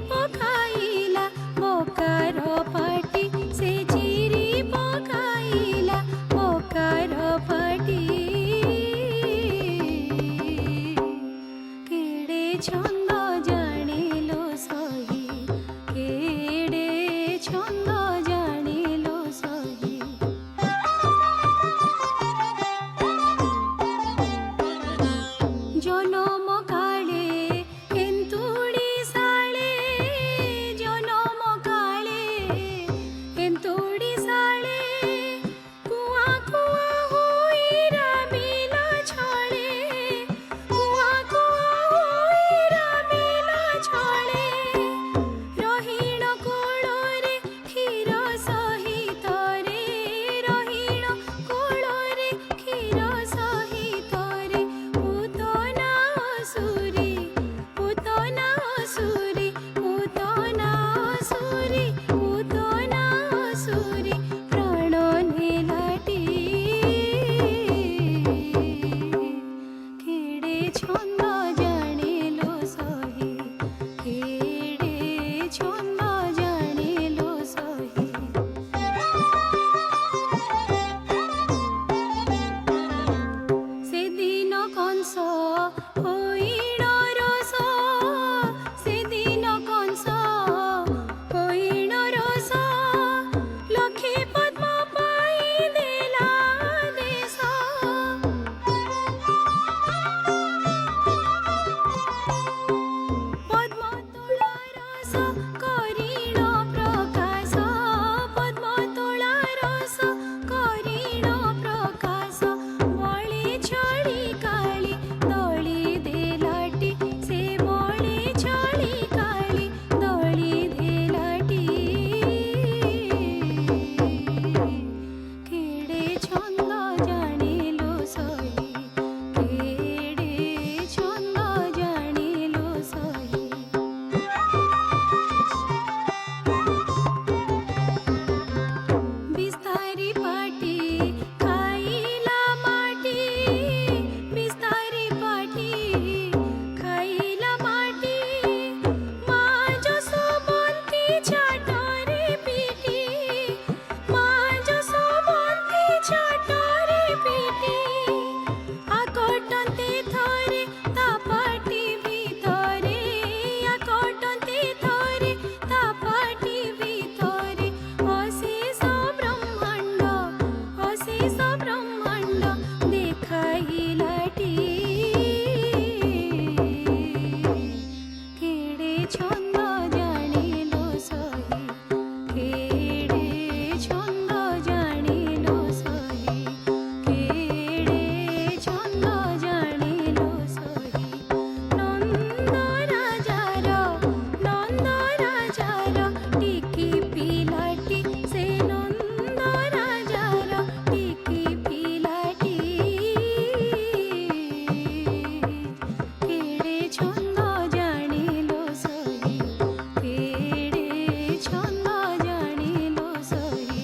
ପକାଇଲା ବୋକାର ପାଟି ସେ ଚିରି ପକାଇଲା ବୋକାର ପାଟି କେଡ଼େ ଛନ୍ଦ ଜାଣିଲୁ ସହି କେଡ଼େ ଛନ୍ଦ ଜାଣିଲୁ ସହି জনম কালে এন্তুড়ি সালে জনম কালে এন্তুড়ি সালে কুয়া কুয়া হই রামিলা ছড়ে কুয়া কুয়া হই রামিলা ছড়ে রহিণ কোଳରେ ক্ষীর সহিত রে রহিণ কোଳରେ ক্ষীর সহিত রে পুতনা অসুরি পুতনা অসুরি পুতনা অসুরি পুতনা অসুরি প্রাণ নেলাটি কেড়ে ছন্দ জানিলো সহি কেড়ে ছন্দ জানিলো সহি সেদিন কংস হইণ রস সেদিন কংস হইণ রস লক্ষ্মী পদ্ম পাই দেলা দেশ পদ্ম তোলা রস করিণ প্রকাশ পদ্ম তোলা রস করিণ প্রকাশ বଳେ ছড়ি কাଳି দଳି ଦେଲାଟି ସେ ବଳେ ଛଳି କାଳି ଦଳି ଦେଲାଟି କେଡ଼େ ଛନ୍ଦ ଜାଣିଲୁ ସହି କେଡ଼େ ଛନ୍ଦ ଜାଣିଲୁ ସହି বিস্তারি পাটি খাইলা মাটি বিস্তারি পাটি খাইলা মাটি মা যশোবন্তী ছাটরে পিটি মা যশোবন্তী ছাটরে পিটি আকটন্তে থরে তা পাটি ভিতরে আকটন্তে থরে তা পাটি ভিতরে অশেষ ব্রহ্মাণ্ড অশেষ ব্রহ্মাণ্ড দেখাইলাটি কেড়ে ছন্দ জানিলো সহি কেড়ে ছন্দ জানিলো সহি কেড়ে ছন্দ জানিলো সহি নন্দ রাজার টিকি পিলাটি সে নন্দ রাজার টিকি পিলাটি কেড়ে ছন্দ জানিলো সহি কেড়ে ছন্দ জানিলো সহি